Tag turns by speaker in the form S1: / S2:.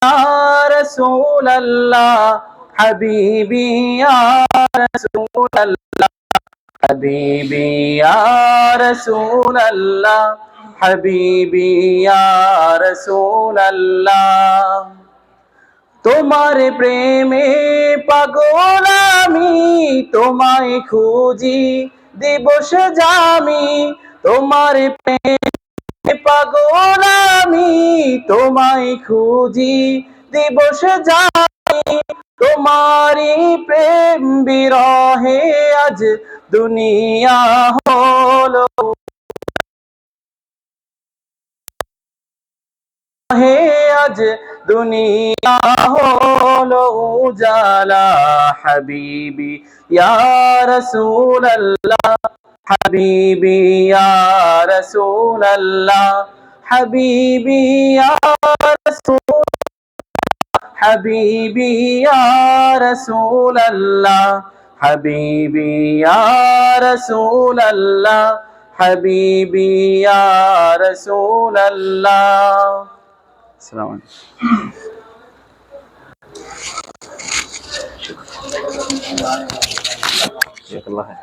S1: رسول الله حبيبي يا رسول الله حبيبي يا رسول الله حبيبي يا رسول الله তোমার প্রেমে পাগল আমি তোমায় খুঁজি দিবস জামি তোমার প্রেমে পাগল আমি তোমায় খুঁজি দিবস জামি তোমারি প্রেম বিরহে আজ দুনিয়া হলো হে আজ দুনিয়া হলো উজালা হাবিবি ইয়া রাসূলুল্লাহ হাবিবি ইয়া রাসূলুল্লাহ হাবিবি ইয়া রাসূল হাবিবি ইয়া রাসূলুল্লাহ হাবিবি ইয়া রাসূলুল্লাহ হাবিবি ইয়া রাসূলুল্লাহ السلام عليكم.